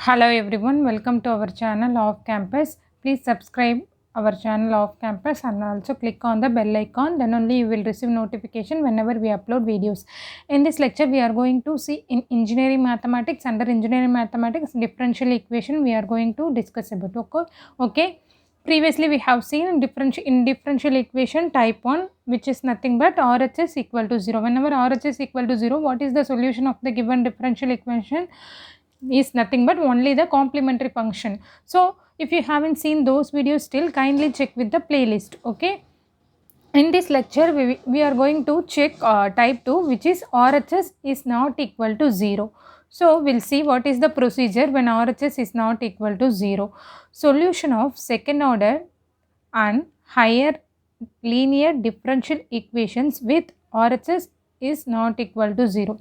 Hello everyone, welcome to our channel Off Campus. Please subscribe our channel Off Campus and also click on the bell icon. Then only you will receive notification whenever we upload videos. In this lecture, we are going to see in engineering mathematics. Under engineering mathematics, differential equation we are going to discuss about. Okay. Previously, we have seen differential equation type 1, which is nothing but RHS equal to 0. Whenever RHS equal to 0, what is the solution of the given differential equation? Is nothing but only the complementary function. So if you haven't seen those videos still, kindly check with the playlist. Okay, in this lecture we are going to check type 2, which is RHS is not equal to 0. So we'll see what is the procedure when RHS is not equal to 0. Solution of second order and higher linear differential equations with RHS is not equal to 0.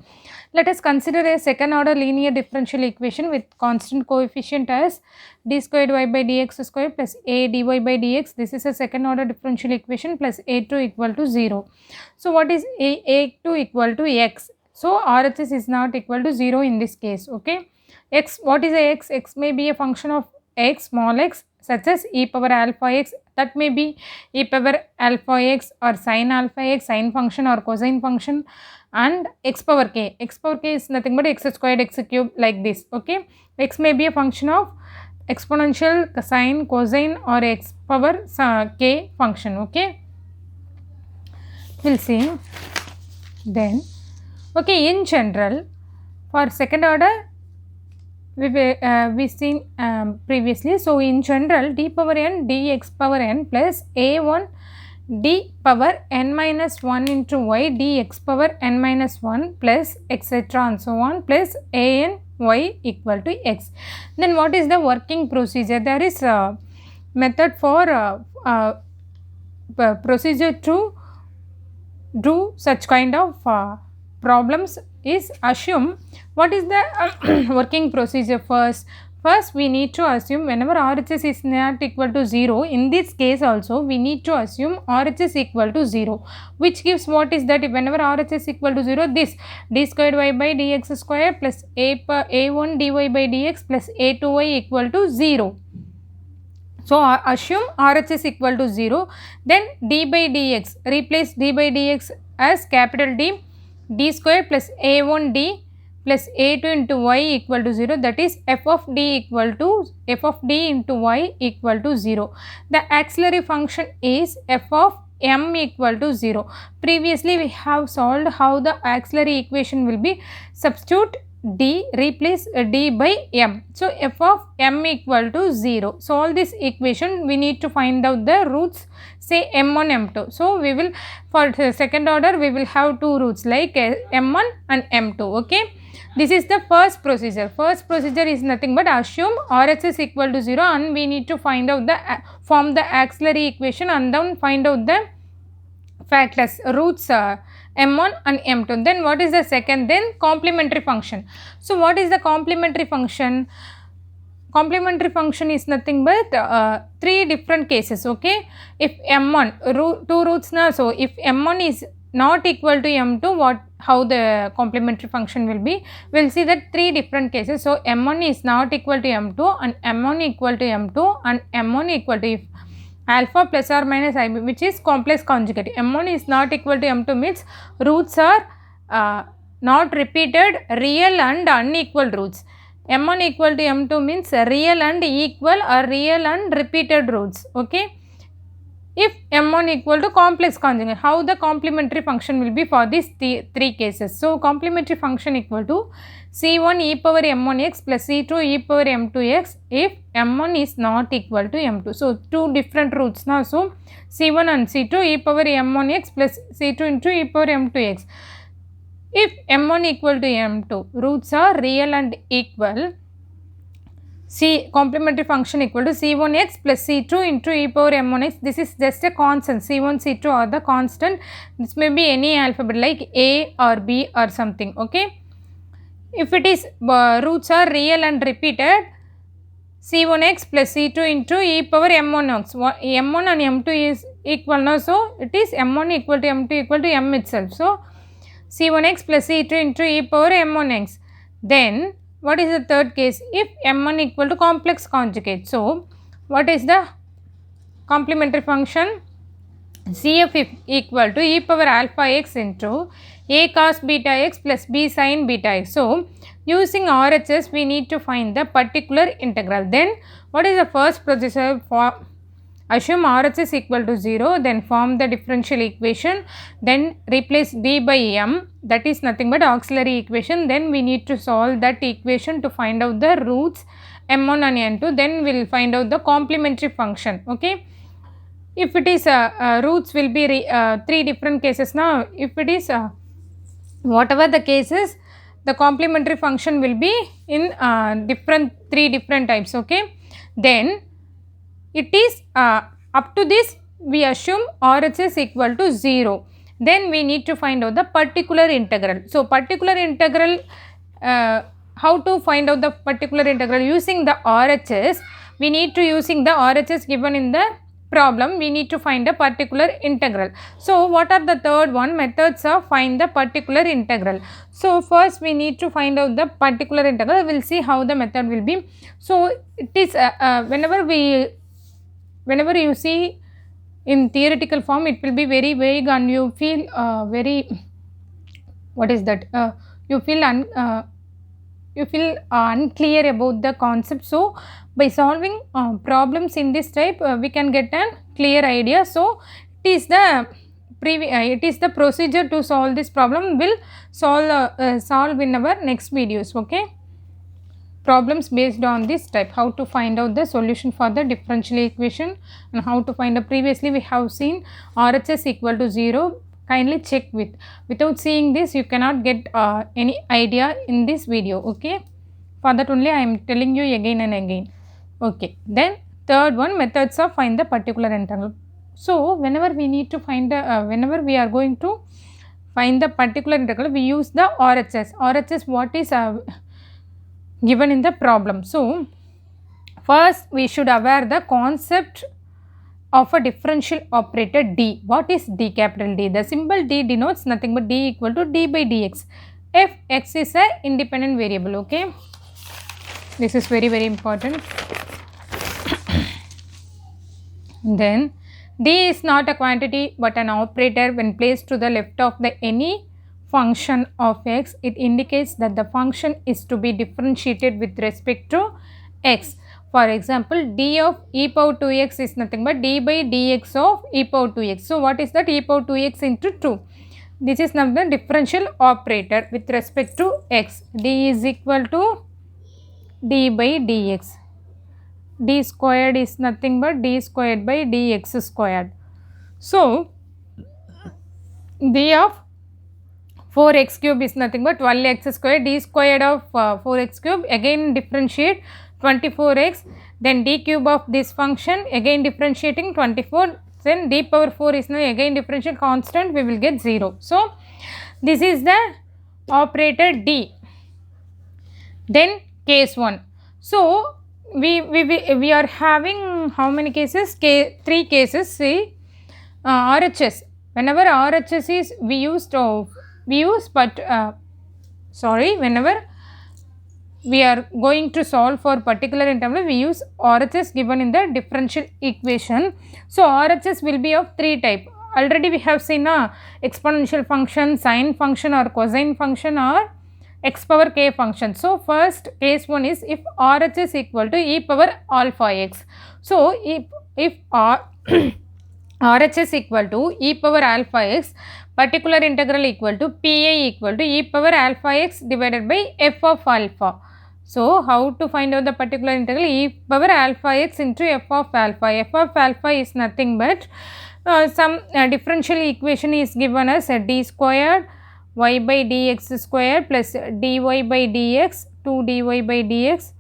Let us consider a second order linear differential equation with constant coefficient as d squared y by dx square plus a dy by dx. This is a second order differential equation plus a2 equal to 0. So what is a2 equal to x? So RHS is not equal to 0 in this case. Okay, x, what is a x? X may be a function of x, small x, such as e power alpha x, that may be e power alpha x or sin alpha x, sine function or cosine function, and x power k. X power k is nothing but x squared, x cube, like this. Okay, x may be a function of exponential, sine, cosine or x power k function. Okay, we'll see then. Okay, in general, for second order we seen previously. So in general, d power n dx power n plus a1 d power n minus 1 into y dx power n minus 1 plus etc and so on plus a n y equal to x. Then what is the working procedure? There is a method for procedure to do such kind of problems. Is assume what is the working procedure first. First we need to assume whenever RHS is not equal to 0, in this case also we need to assume RHS equal to 0, which gives what is that? Whenever RHS equal to 0, this d squared y by dx square plus a1 dy by dx plus a2y equal to 0. So assume RHS equal to 0, then d by dx, replace d by dx as capital D, d square plus a1 d plus a2 into y equal to 0, that is f of d equal to f of d into y equal to 0. The auxiliary function is f of m equal to 0. Previously we have solved how the auxiliary equation will be. Substitute d, replace d by m. So f of m equal to 0. Solve this equation. We need to find out the roots, say m1, m2. So we will, for second order we will have two roots like m1 and m2. Okay, this is the first procedure. First procedure is nothing but assume RHS equal to 0 and we need to find out the form the auxiliary equation and then find out the factors, roots m1 and m2. Then what is the second? Then complementary function. So what is the complementary function? Complementary function is nothing but three different cases. Okay, if m1 two roots now, so if m1 is not equal to m2, how the complementary function will be? We'll see that three different cases. So m1 is not equal to m2 and m1 equal to m2 and m1 equal to, if alpha plus or minus I, which is complex conjugate. m1 is not equal to m2 means roots are not repeated, real and unequal roots. m1 equal to m2 means real and equal or real and repeated roots. Okay, if m1 equal to complex conjugate, how the complementary function will be for these three cases? So complementary function equal to c1 e power m1x plus c2 e power m2x if m1 is not equal to m2. So two different roots now. So c1 and c2 e power m1x plus c2 into e power m2x. If m1 equal to m2, roots are real and equal, C complementary function equal to c1x plus c2 into e power m1x. This is just a constant. c1, c2 are the constant. This may be any alphabet like a or b or something. Okay, if it is roots are real and repeated, c1x plus c2 into e power m1x. m1 and m2 is equal now, so it is m1 equal to m2 equal to m itself. So c1x plus c2 into e power m1x. Then what is the third case? If m1 equal to complex conjugate. So what is the complementary function? CF equal to e power alpha x into a cos beta x plus b sin beta x. So using RHS we need to find the particular integral. Then what is the first procedure? For assume RHS equal to 0, then form the differential equation, then replace d by m, that is nothing but auxiliary equation. Then we need to solve that equation to find out the roots m1 and n2. Then we will find out the complementary function. Okay, if it is roots will be three different cases. Now if it is whatever the cases, the complementary function will be in three different types. Okay, then it is up to this we assume RHS equal to 0. Then we need to find out the particular integral. So particular integral, how to find out the particular integral? Using the RHS, we need to using the RHS given in the problem, we need to find a particular integral. So what are the third one methods of find the particular integral? So first we need to find out the particular integral. We will see how the method will be. So it is whenever you see in theoretical form, it will be very vague and you feel very, what is that, you feel unclear about the concept. So by solving problems in this type, we can get a clear idea. So it is the procedure to solve this problem. Will solve in our next videos. Okay, problems based on this type, how to find out the solution for the differential equation and how to find out. Previously we have seen RHS equal to 0. Kindly check without seeing this you cannot get any idea in this video. Okay, for that only I am telling you again and again. Okay, then third one, methods of find the particular integral. So whenever we need to find whenever we are going to find the particular integral, we use the RHS. RHS what is given in the problem. So first we should aware the concept of a differential operator D. What is D, capital D? The symbol D denotes nothing but D equal to d by dx if x is a independent variable. Okay, this is very important. Then D is not a quantity but an operator. When placed to the left of the any function of x, it indicates that the function is to be differentiated with respect to x. For example, d of e power 2x is nothing but d by dx of e power 2x. So what is that? E power 2x into 2. This is now the differential operator with respect to x. D is equal to d by dx. D squared is nothing but d squared by dx squared. So d of 4x cube is nothing but 12x square. D squared of 4x cube, again differentiate 24x, then d cube of this function, again differentiating 24, then d power 4 is now again differential constant, we will get 0. So this is the operator D. Then case 1. So we are having how many cases? 3 cases. See, RHS, whenever RHS is whenever we are going to solve for particular integral, we use RHS given in the differential equation. So RHS will be of 3 type. Already we have seen exponential function, sine function or cosine function or x power k function. So first case 1 is if RHS equal to e power alpha x. So if RHS equal to e power alpha x, particular integral equal to PA equal to e power alpha x divided by f of alpha. So how to find out the particular integral? E power alpha x into f of alpha. F of alpha is nothing but some differential equation is given as d squared y by dx squared plus dy by dx, 2 dy by dx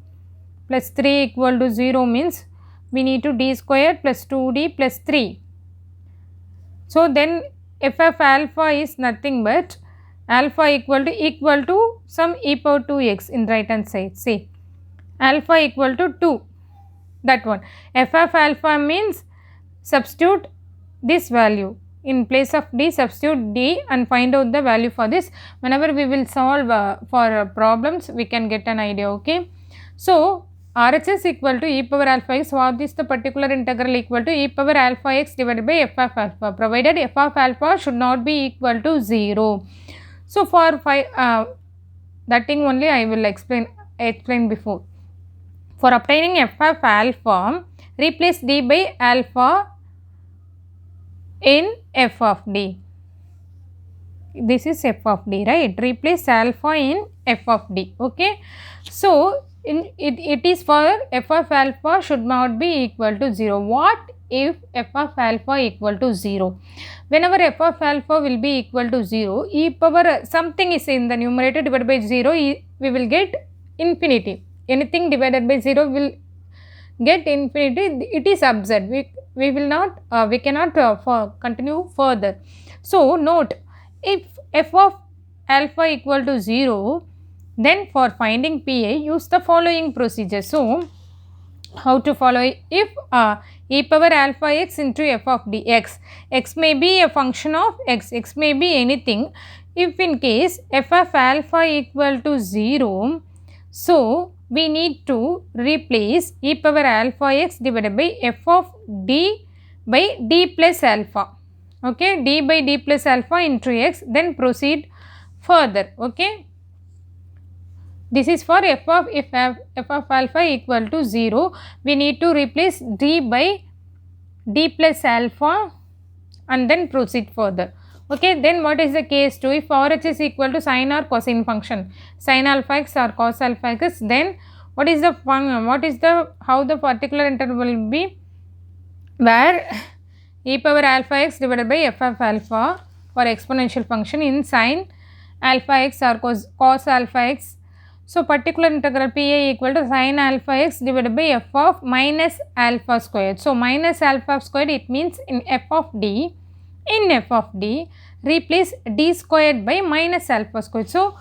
plus 3 equal to 0 means we need to d squared plus 2d plus 3. So then f of alpha is nothing but alpha equal to some e power 2x in right hand side. See, alpha equal to 2, that one. F of alpha means substitute this value in place of d substitute d and find out the value for this. Whenever we will solve for problems, we can get an idea. Okay, so RHS equal to e power alpha x. What is the particular integral? Equal to e power alpha x divided by f of alpha, provided f of alpha should not be equal to 0. So for that thing only I will explain before. For obtaining f of alpha, replace d by alpha in f of d. This is f of d, right? Replace alpha in f of d. Okay, so it is for f of alpha should not be equal to 0. What if f of alpha equal to 0? Whenever f of alpha will be equal to 0, e power something is in the numerator divided by 0, we will get infinity. Anything divided by 0 will get infinity. It is absurd. We will not we cannot continue further. So note, if f of alpha equal to 0, then for finding PA, use the following procedure. So how to follow it? If e power alpha x into f of d, x may be a function of x may be anything. If in case f of alpha equal to 0, so we need to replace e power alpha x divided by f of d by d plus alpha. Okay, d by d plus alpha into x, then proceed further. Okay, this is for f of alpha equal to 0, we need to replace d by d plus alpha and then proceed further. Okay, then what is the case 2? If RHS equal to sine or cosine function, sine alpha x or cos alpha x, then what is the how the particular interval will be? Where e power alpha x divided by f of alpha for exponential function in sine alpha x or cos alpha x. So particular integral PA equal to sine alpha x divided by f of minus alpha squared. So minus alpha squared, it means in f of d, replace d squared by minus alpha squared. So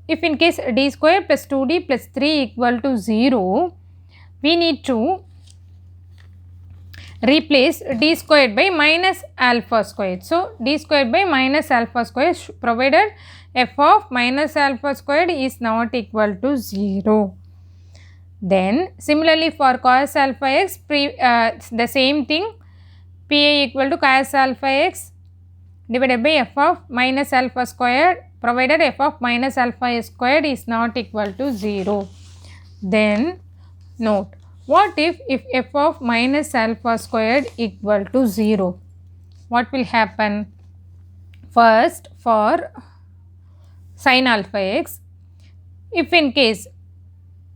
if in case d squared plus 2d plus 3 equal to 0, we need to replace d squared by minus alpha squared. So d squared by minus alpha squared, provided f of minus alpha squared is not equal to 0. Then similarly for cos alpha x, the same thing, PA equal to cos alpha x divided by f of minus alpha squared, provided f of minus alpha squared is not equal to 0. Then note, what if f of minus alpha squared equal to 0? What will happen? First, for sin alpha x, if in case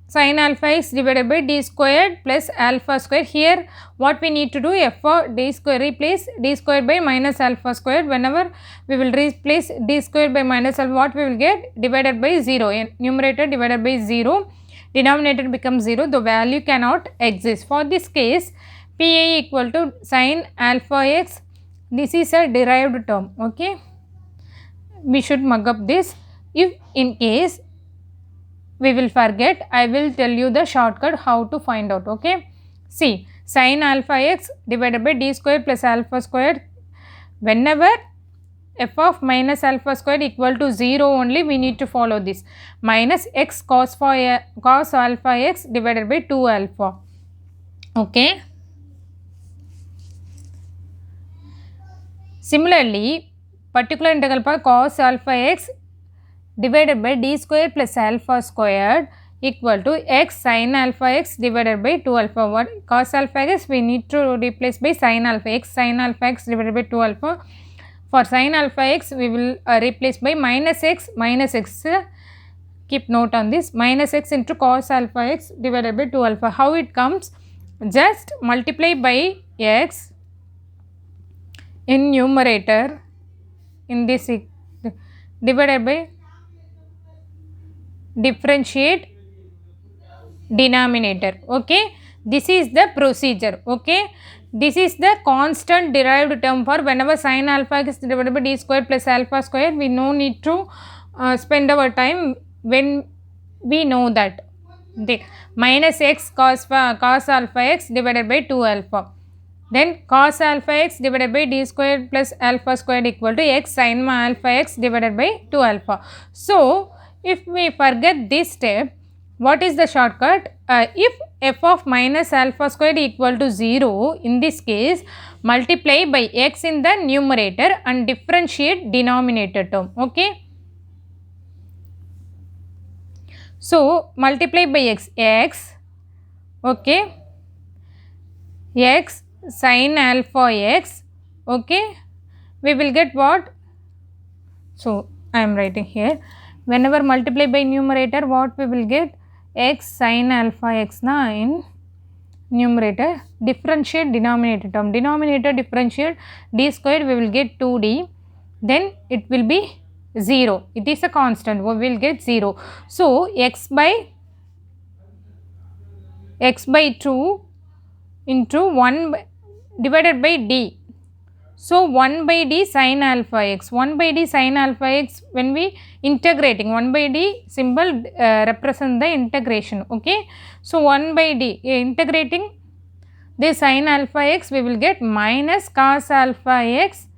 sin alpha x divided by d squared plus alpha squared, here what we need to do, f of d square, replace d squared by minus alpha squared. Whenever we will replace d squared by minus alpha, what we will get? Divided by 0, numerator divided by 0, denominator becomes 0, the value cannot exist. For this case, PA equal to sin alpha x, this is a derived term. Okay, we should mug up this. If in case we will forget, I will tell you the shortcut how to find out. Okay, see, sin alpha x divided by d square plus alpha squared, whenever f of minus alpha squared equal to 0 only, we need to follow this, minus x cos alpha x divided by 2 alpha. Okay, similarly particular integral for cos alpha x divided by d square plus alpha squared equal to x sin alpha x divided by 2 alpha. What cos alpha x we need to replace by sin alpha x, sin alpha x divided by 2 alpha. For sin alpha x we will replace by minus x, keep note on this, minus x into cos alpha x divided by 2 alpha. How it comes? Just multiply by x in numerator in this, divided by differentiate denominator. Okay, this is the procedure. Okay, this is the constant derived term for whenever sin alpha x divided by d square plus alpha square. We no need to spend our time when we know that the minus x cos alpha x divided by 2 alpha. then cos alpha x divided by d squared plus alpha squared equal to x sin alpha x divided by 2 alpha. So if we forget this step, what is the shortcut? If f of minus alpha squared equal to 0, in this case multiply by x in the numerator and differentiate denominator term. Okay, so multiply by x, okay, x sin alpha x, okay, we will get what? So I am writing here, whenever multiply by numerator, what we will get? X sin alpha x na in numerator, differentiate denominator term, denominator differentiate d squared, we will get 2d, then it will be 0, it is a constant, we will get 0. So x by 2 into 1 divided by d. So 1 by d sin alpha x, 1 by d sin alpha x, when we integrating, 1 by d symbol represent the integration. Okay, so 1 by d integrating this sin alpha x, we will get minus cos alpha x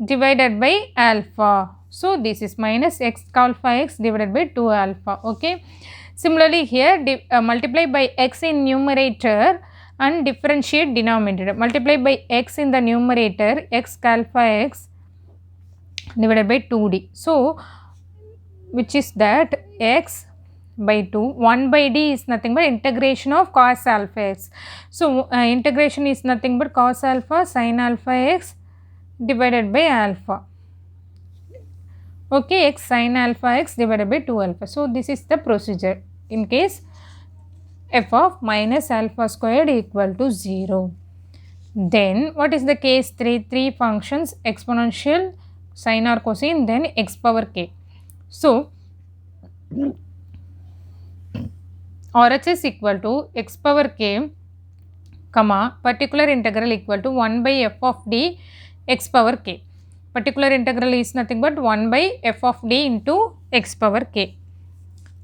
divided by alpha. So this is minus x alpha x divided by 2 alpha. Okay, similarly here multiply by x in numerator and differentiate denominator, multiply by x in the numerator, x alpha x divided by 2d. So which is that x by 2, 1 by d is nothing but integration of cos alpha x. So integration is nothing but cos alpha sin alpha x divided by alpha. Okay, x sin alpha x divided by 2 alpha. So this is the procedure in case f of minus alpha squared equal to 0. Then what is the case 3? Three functions, exponential, sine or cosine, then x power k. So RHS equal to x power k, comma, particular integral equal to 1 by f of d x power k. Particular integral is nothing but 1 by f of d into x power k.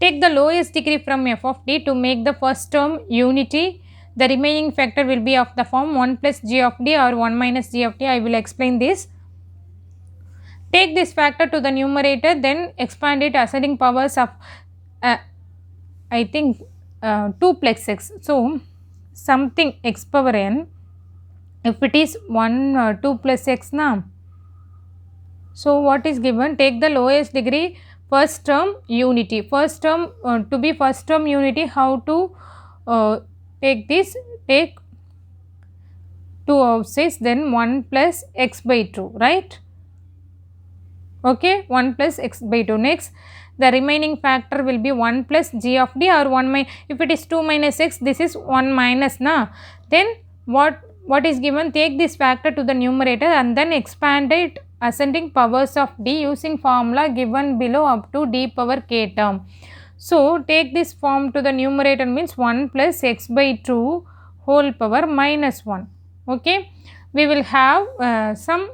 Take the lowest degree from f of d to make the first term unity. The remaining factor will be of the form 1 plus g of d or 1 minus g of d. I will explain this. Take this factor to the numerator, then expand it ascending powers of I think 2 plus x. So something x power n, if it is 1 2 plus x now. So what is given? Take the lowest degree first term unity. First term to be first term unity, how to take this? Take 2 outsides, then 1 plus x by 2, right? Okay, 1 plus x by 2. Next, the remaining factor will be 1 plus g of d or 1 minus, if it is 2 minus x, this is 1 minus na. Then what is given? Take this factor to the numerator and then expand it ascending powers of d using formula given below up to d power k term. So take this form to the numerator means 1 plus x by 2 whole power minus 1. Okay, we will have some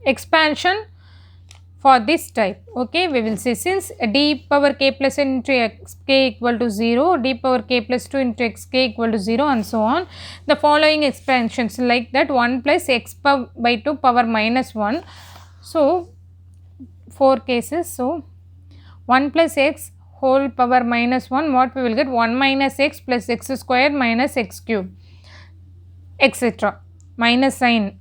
expansion for this type. Okay, we will see, since d power k plus into x k equal to 0, d power k plus 2 into x k equal to 0 and so on, the following expansions like that 1 plus x by 2 power minus 1. So 4 cases. So 1 plus x whole power minus 1, what we will get? 1 minus x plus x square minus x cube, etc. Minus sign,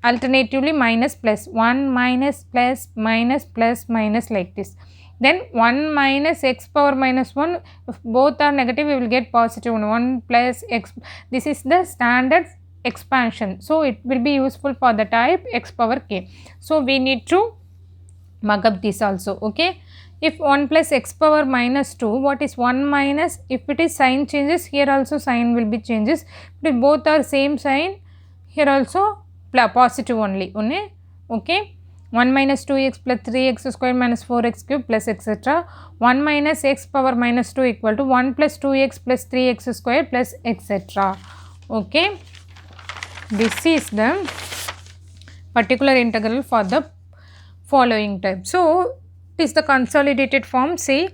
alternatively minus plus, 1 minus plus minus plus minus like this. Then 1 minus x power minus 1, if both are negative we will get positive 1 plus x. This is the standard expansion. So it will be useful for the type x power k. So we need to mug up this also. Okay, if 1 plus x power minus 2, what is 1 minus? If it is sign changes, here also sign will be changes. If both are same sign, here also positive only. Okay, 1 minus 2x plus 3x square minus 4x cube plus etc. 1 minus x power minus 2 equal to 1 plus 2x plus 3x square plus etc. Okay, this is the particular integral for the following type. So it is the consolidated form. Say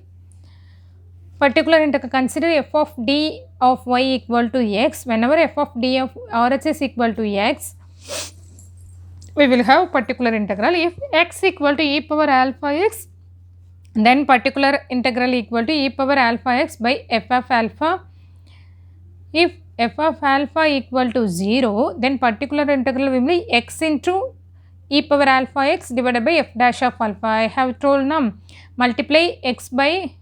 Particular integral, consider f of d of y equal to x. Whenever f of d of RHS is equal to x, we will have particular integral. If x equal to e power alpha x, then particular integral equal to e power alpha x by f of alpha. If f of alpha equal to 0, then particular integral will be x into e power alpha x divided by f dash of alpha. I have told now, multiply x by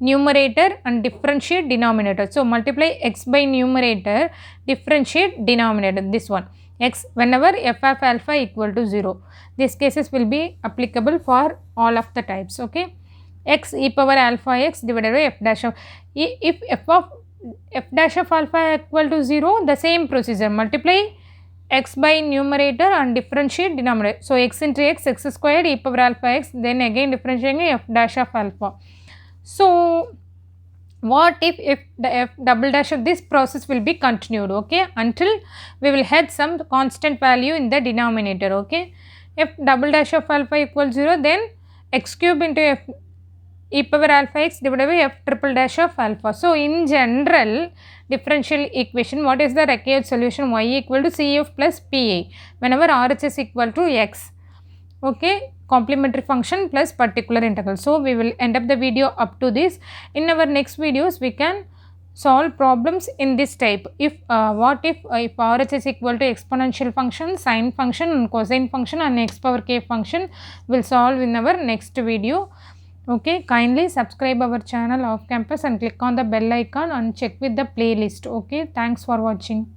numerator and differentiate denominator. So, multiply x by numerator, differentiate denominator, this one, x whenever f of alpha equal to 0. These cases will be applicable for all of the types, okay. X e power alpha x divided by f dash of, if f dash of alpha equal to 0, the same procedure, multiply x by numerator and differentiate denominator. So, x into x squared e power alpha x, then again differentiating f dash of alpha. So, what if the f double dash of this process will be continued, okay, until we will have some constant value in the denominator, okay. F double dash of alpha equals 0, then x cube into f e power alpha x divided by f triple dash of alpha. So, in general differential equation, what is the required solution? Y equal to CF plus PA whenever RHS equal to x, okay, complementary function plus particular integral. So, we will end up the video up to this. In our next videos, we can solve problems in this type. If what if RHS is equal to exponential function, sine function and cosine function and x power k function, will solve in our next video. Okay, kindly subscribe our channel Off Campus and click on the bell icon and check with the playlist. Okay, thanks for watching.